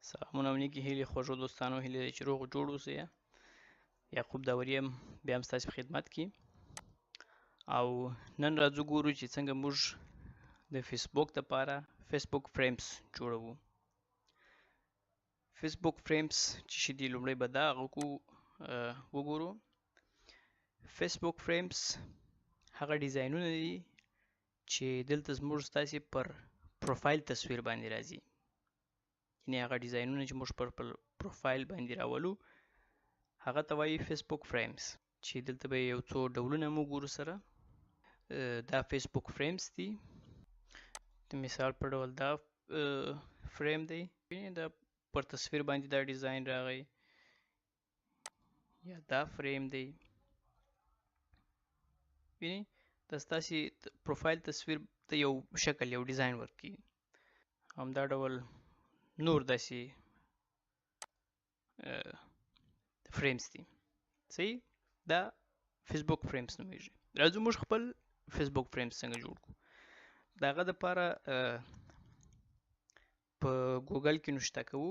سلامونه نیکې هیلې خوږو دوستانو هیلې ده چې روغ جوړ اوسئ. یعقوب داوري یم بیا هم ستاسې په خدمت کې او نن راځو ګورو چې څنګه موږ د فیسبوک دپاره فیسبوک فریمز جوړوو. فیسبوک فریمز چې شي دي لومړی به دا وګورو. فیسبوک فریمز هغه ډیزاینونه دي چې دلته زموږ ستاسې پر پروفایل تصویر باندې راځي، یعنې هغه ډیزاینونه چې موږ پر پروفایل باندې راولو هغه ته وایي فیسبوک فریمز، چې دلته به یو څو ډولونه مو ګورو سره. دا فیسبوک فریمز دي. د مثال په ډول دا فریم دی، دا پر تصویر باندې دا ډیزاین راغی، یا دا فریم دی. وینئ دا ستاسې پروفایل تصویر ته یو شکل یو ډیزاین ورکوي. همدا ډول نور داسې فریمز دي. صحیح، دا فیسبوک فریمز نومیږي. راځو موږ خپل فیسبوک فریمز څنګه جوړ کړو. د هغه دپاره په ګوګل کې نوشته کوو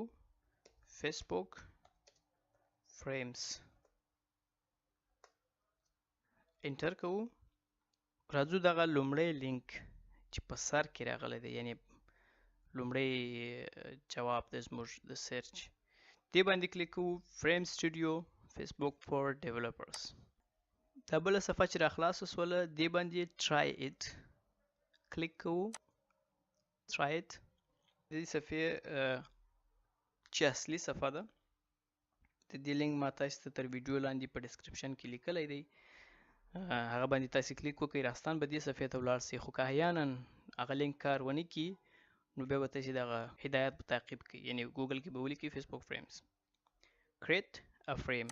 فیسبوک فریمز، انټر کوو. راځو دغه لومړی لینک چې په سر کې راغلی دی، یعنې لومړی جواب دی زموږ د سرچ، دې باندې کلیک کوو. فریم سټوډیو فیسبوک فور ډیولپرز. دا بله صفحه چې راخلاصه سوله دې باندې ټرای ایټ کلیک کوو. ټرای ایټ د دې صفحې چې اصلي صفحه ده، د دې لینک ما تاسو ته تر ویډیو لاندې په ډسکرپشن کې لیکلی دی، هغه باندې تاسو کلیک وکړئ، راستان به دې صفحې ته ولاړ سئ. خو که احیانا هغه لینک کار ونه کړي نو بیا به تاسې دغه هدایت به تعقیب کړئ، یعنې ګوګل کې به ولیکئ فیسبوک فریمز create a frame.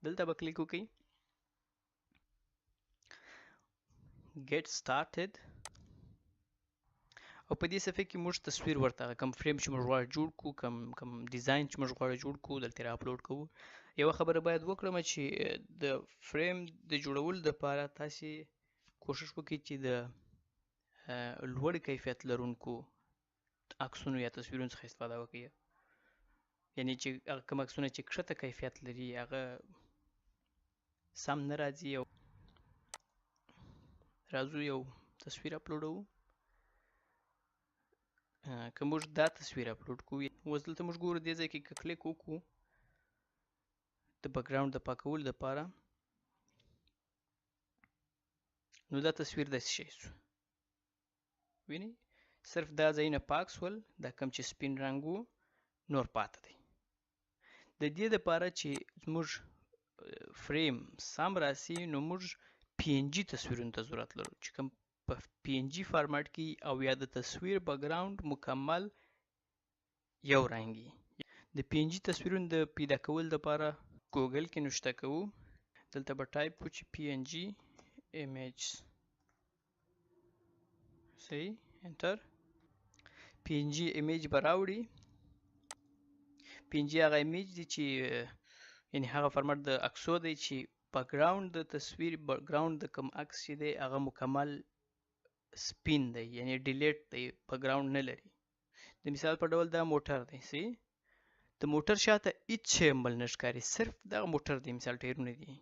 دلته به کلیک وکړئ get started، او په دې صفحې کې موږ تصویر ورته کوم فریم چې موږ غواړو جوړ کړو، کوم ډیزاین چې موږ غواړو جوړ کړو دلته را اپلوډ کوو. یوه خبره باید وکړم چې د فریم د جوړولو دپاره تاسې کوشش وکړئ چې د لوړ کیفیت لرونکو عکسونو یا تصویرونو څخه استفاده وکړئ، یعنې چې هغه کوم عکسونه چې کښته کیفیت لري هغه سم نه راځي. راځو یو تصویر اپلوډوو. که موږ دا تصویر اپلوډ کوو، اوس دلته موږ ګورو دې ځای کې که کلیک وکړو د بیکګراونډ د پاکولو دپاره، نو دا تصویر داسې شی شو. وینئ صرف دا ځایونه پاک سول، دا کوم چې سپین رنګ و نور پاته دی. د دې دپاره چې زموږ فریم سم راسي نو موږ پی ان جي تصویرونو ته ضرورت لرو، چې کوم په پی ان جي فارمټ کې او یا د تصویر بیکګراونډ مکمل یو رنګي. د پی ان جي تصویرونو د پیدا کولو دپاره ګوګل کې نوشته کوو. دلته به ټایپ کوو چې پی ان جي ایمیج، صحیح، انټر. پی ان جي ایمیج به راوړي. پی ان جي هغه ایمیج دی چې یعنې هغه فارمټ د عکسو دی چې بیکګراونډ د تصویر بیکګراونډ د کوم عکس چې دی هغه مکمل سپین دی، یعنې ډیلیټ دی، بیکګراونډ نه لري. د مثال په ډول دا موټر دی، صحیح، د موټر شاته هیڅ شی عمل نه ښکاري، صرف دغه موټر دی، مثال ټایرونه دي،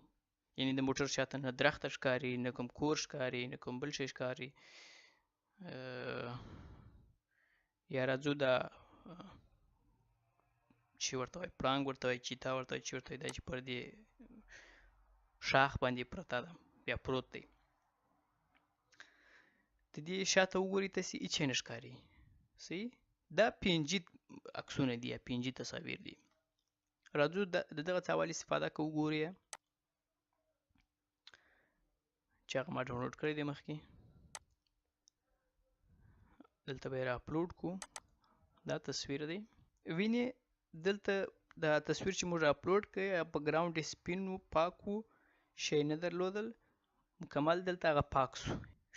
یعنې د موټر شاته نه درخته ښکاري، نه کوم کور ښکاري، نه کوم بل شی ښکاري. یا راځو دا چې ورته وایي پړانګ ورته وایي، چیتا ورته وایي، چې ورته وایي دا چې پر دې شاخ باندې پرته ده یا پروت دی، د دې شاته وګورئ تاسې هیڅ شی نه ښکاري. صحیح، دا پی ان جي عکسونه دي یا پی ان جي تصاویر دي. راځو د دغه څه حوالې استفاده کوو. ګورئ چې هغه ما ډاونلوډ کړی دی مخکې، دلته به یې را اپلوډ کړو. دا تصویر دی. وینئ دلته دا تصویر چې موږ اپلوډ کړی بیکګراونډ یې سپین و، پاک و، شی نه درلودل، مکمل دلته هغه پاک سو،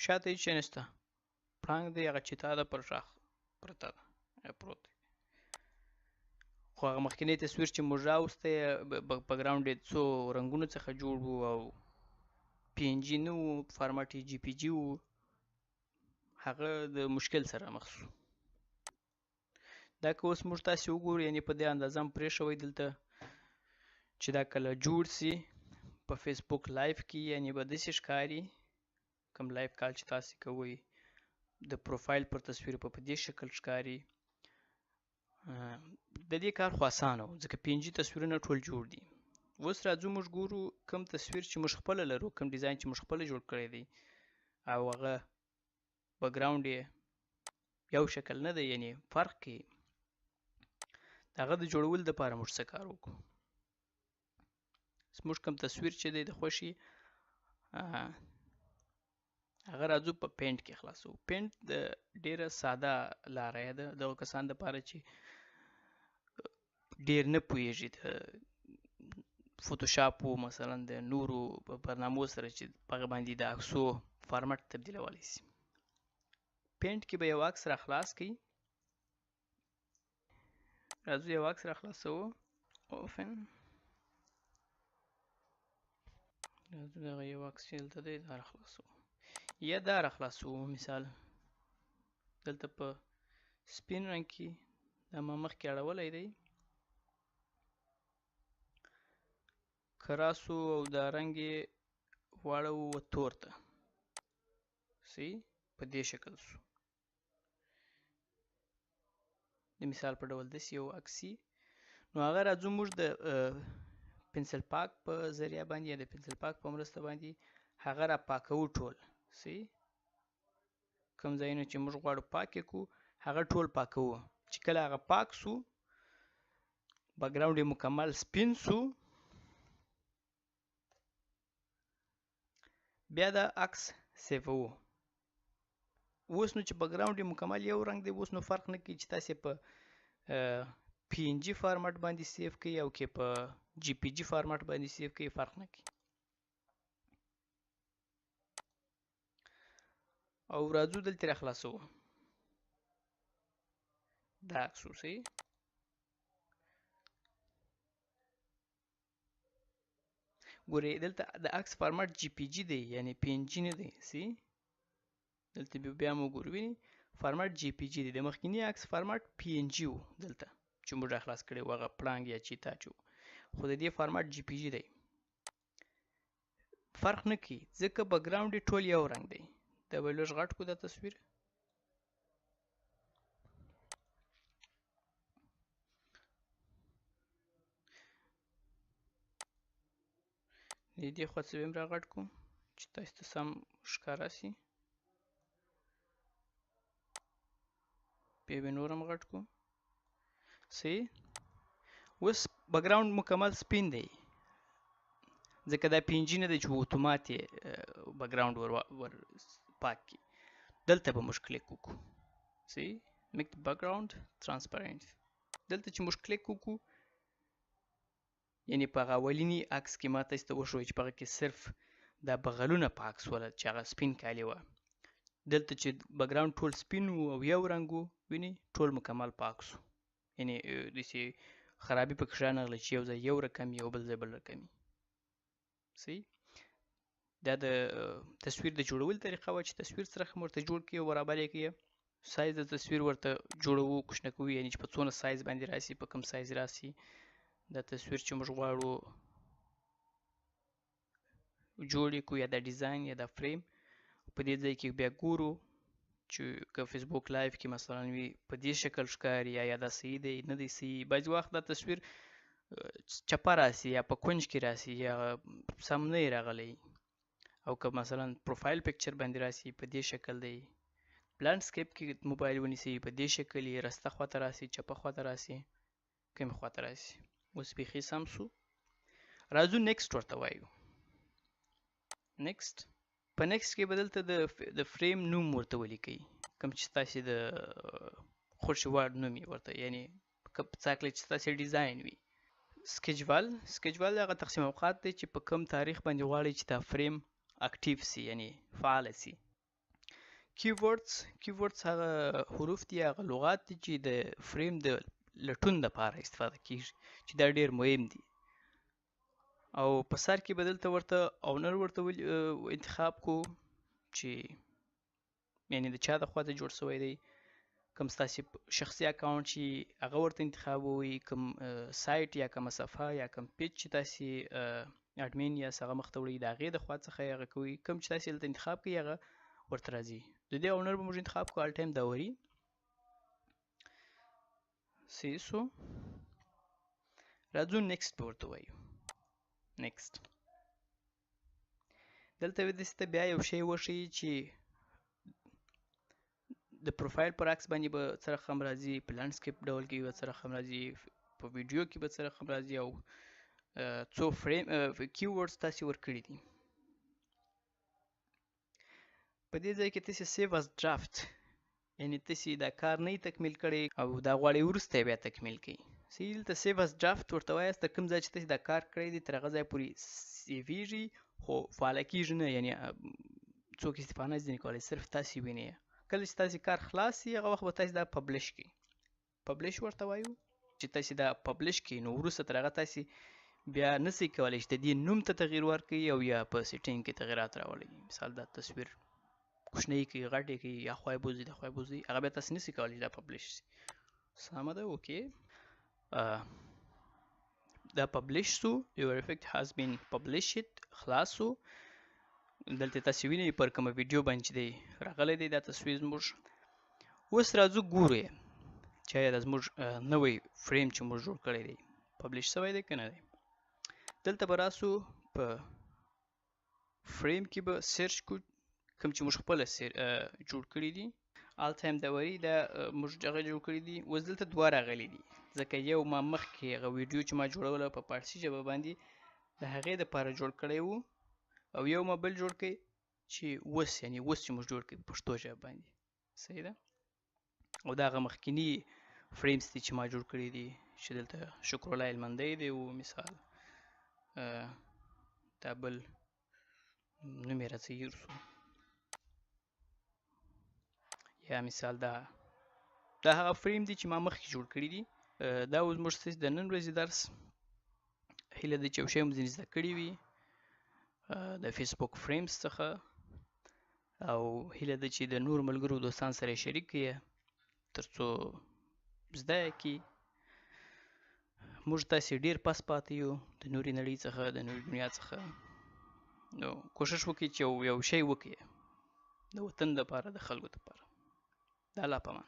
شاته هیڅ شی نشته، پړانګ دی، هغه چیتا ده پر شاخ پرته ده یا پروت دی. خو هغه مخکینی تصویر چې موږ راوستی بیکګراونډ یې څو رنګونو څخه جوړ و او پی ان جي نه و، فارمټ یې جي پي جي و، هغه د مشکل سره مخ شو. دا که اوس موږ تاسې وګورو یعنې په دې اندازه هم پرېښوئ دلته چې دا کله جوړ سي په فیسبوک لایف کې یعنې به داسې ښکاري کوم لایف کال چې تاسې کوئ د پروفایل پر تصویر په دې شکل ښکاري. د دې کار خو اسانه و ځکه PNG تصویرونه ټول جوړ دي. اوس راځو موږ ګورو کوم تصویر چې موږ خپله لرو، کوم ډیزاین چې موږ خپله جوړ کړی دی او هغه بکګراوند یې یو شکل نه دی یعنې فرق کوي. د هغه د جوړولو دپاره موږ څه کار وکړو؟ زموږ کوم تصویر چې دی د خوښي هغه راځو په پینټ کې خلاصو. پینټ د ډیره ساده لاره ده دغو کسانو دپاره چې ډیر نه پوهیږي د فوټوشاپ مثلا د نورو برنامو سره چې په هغه باندې د عکسو فارمټ تبدیلولی سي. پینټ کې به یو عکس را خلاص کړئ. راځو یو عکس را خلاصوو. اوپن راځو دغه یو عکس چې دلته دی دا را خلاصوو یا دا را خلاصوو. مثال دلته په سپین رنګ کې دا ما مخکې اړولی دی کراسو او دا رنګ یې واړوو تور ته صحیح په دې شکل سو. د مثال په ډول داسې یو عکس نو هغه راځو موږ د پنسل پاک په ذریعه باندې یا د پنسل پاک په مرسته باندې هغه را پاکوو ټول صحیح. کوم ځایونه چې موږ غواړو پاک یې کړو هغه ټول پاکوو. چې کله هغه پاک سو بکګراوند یې مکمل سپین سو بیا دا عکس سیفوو. اوس نو چې بکګراوند یې مکمل یو رنګ دی اوس نو فرق نه کوي چې تاسې په PNG فارمټ باندې سیف کوي او که په GPG فارمټ باندې سیف کوي فرق نه کوي. او راځو دلته را خلاصوو دا عکس صحیح. ګورئ دلته د عکس فارمټ GPG دی یعنی PNG نه دی صحیح. دلته بیا مو ګورو ویني فارمټ GPG دی. د مخکینی عکس فارمټ PNG و دلته چې موږ را خلاص کړی و هغه پړانګ یا چیتا چې خو د دې فارمټ GPG دی. فرق نه کوي ځکه بکګراوند یې ټول یو رنګ دی. دا به لږ غټ کړو دا تصویر. د دې خوا څه به هم را غټ کړو چې تاسو ته سم ښکاره سي. بیا به نور هم غټ کړو صحیح. اوس بکګراوند مکمل سپین دی ځکه دا PNG نه دی چې اتومات یې بکګراوند ور پاک کړي. دلته به موږ کلیک وکړو صحیح. میک د بکګراوند ترانسپیرنت. دلته چې موږ کلیک وکړو یعنې په هغه اولیني عکس کې ما تاسو ته وښوی چې په هغه کې صرف دا بغلونه په عکس وله چې هغه سپین کالي وه. دلته چې بکګراوند ټول سپین و او یو رنګ و ویني ټول مکمل پاک سو یعنې داسې خرابي پکې رانغله چې یو ځای یو رقم یو بل ځای بل رقم صحیح. دا د تصویر د جوړولو طریقه وه چې تصویر څرخ ورته جوړ کړي او برابر یې کړي. سایز د تصویر ورته جوړوو کوشنه کوو یعنې چې په څونه سایز باندې راسي په کوم سایز راسي. دا تصویر چې موږ غواړو جوړ یې کړو یا دا ډیزاین یا دا فریم په دې ځای کې بیا ګورو چې که فیسبوک لایف کې مثلا وي په دې شکل ښکاري یا دا صحیح دی نه دی صحیح. بعضې وخت دا تصویر چپه راسي یا په کونج کې راسي یا سم نه یې راغلی او که مثلا پروفایل پکچر باندې راسي په دې شکل دی. لانډسکیپ کې موبایل ونیسئ په دې شکل یې رسته خواته راسي چپه خواته راسي کومې خواته راسي. اوس بیخي سم سو. راځو نیکسټ ورته وایو. نیکسټ په نیکسټ کې به دلته د فریم نوم ورته ولیکئ کوم چې ستاسې د خوښې وړ نوم یې ورته یعنې څاکلی چې ستاسې ډیزاین وي. سکیجوال هغه تقسیم اوقات دی چې په کوم تاریخ باندې غواړئ چې دا فریم اکټیو سي یعنې فعاله سي. کیورډز هغه حروف دي هغه لغات دي چې د فریم د لټون دپاره استفاده کیږي چې دا ډیر مهم دي. او په سر کې به دلته ورته اونر ورته انتخاب کو چې یعنې د چا د خوا ته جوړ شوی دی. کوم ستاسې شخصي اکاونټ چې هغه ورته انتخابوئ، کوم سایټ یا کومه صفحه یا کوم پیج چې تاسې اډمین یاست هغه مخته وړئ، د هغې د خوا څخه یې هغه کوئ. کوم چې تاسې دلته انتخاب کړئ هغه ورته راځي. د دې اونر به موږ انتخاب کړو آل ټایم داوري. صحیح سو. راځو نیکسټ به ورته وایو. نیکسټ. دلته داسې ته بیا یو شی وښیي چې د پروفایل پر عکس باندې به څه رقم راځي، په لینډسکیپ ډول کې به څه رقم راځي، په ویډیو کې به څه رقم راځي، او څو فریم کیورډز تاسې ورکړي دي. په دې ځای کې تاسې سیو از ډرافټ، یعنې تاسې دا کار نه تکمیل کړی او دا غواړئ وروسته یې بیا تکمیل کړئ. صحیح. دلته سیو از ډرافټ ورته وایاست، تر کوم ځای چې تاسې دا کار کړی دی تر هغه ځای پورې سیویږي خو فعاله کېږي نه، یعنې څوک استفاده نه ځینې کولی، صرف تاسې وینئ. کله چې تاسې کار خلاص شي هغه وخت به تاسې دا پبلش کړئ. پبلش ورته وایو. چې تاسې دا پبلش کړئ نو وروسته تر هغه تاسې بیا نسئ کولی چې د دې نوم ته تغییر ورکړئ او یا په سیټینګ کې تغیرات راولئ. مثال دا تصویر کوچنی کړئ، غټ یې کړئ، یا خوا یې بوځئ د خوا یې بوځئ، هغه بیا تاسې نسئ کولی چې دا پبلش شي. سمه ده. اوکې. دا پبلش سو. یور افیکټ هاز بین پبلشډ. خلاص سو. دلته تاسې وینئ پر کومه ویډیو باندې چې دی راغلی دی دا تصویر زموږ. اوس راځو ګورو یې چې آیا دا زموږ نوی فریم چې موږ جوړ کړی دی پبلش شوی دی که نه دی. دلته به راسو په فریم کې به سرچ کړو کوم چې موږ خپله جوړ کړي دي. آل ټایم داوري دا موږ هغه جوړ کړي دي. اوس دلته دوه راغلي دي ځکه یو ما مخکې هغه ویډیو چې ما جوړوله په فارسي ژبه باندې د هغې دپاره جوړ کړی و، او یو ما بل جوړ کړی چې اوس یعنې اوس چې موږ جوړ کړی په پښتو ژبه باندې. صحیح ده. او دا هغه مخکیني فریمز دي چې ما جوړ کړي دي چې دلته شکرالله هلمندی دی او مثال دا بل نوم یې راڅه هېر شو، یا مثال دا هغه فریم دی چې ما مخکې جوړ کړي دي. دا اوس موږ ستاسې د نن ورځې درس هیله ده چې یو شی مو ځینې زده کړي وي د فیسبوک فریمز څخه، او هیله ده چې د نور ملګرو دوستان سره یې شریک کړي تر څو زده یې کړي. موږ تاسې ډېر پس پاتې یو د نورې نړۍ څخه، د نورې دنیا څخه. نو کوشش وکړئ چې یو شی وکړئ د وطن دپاره، د خلکو دپاره. د الله په امان.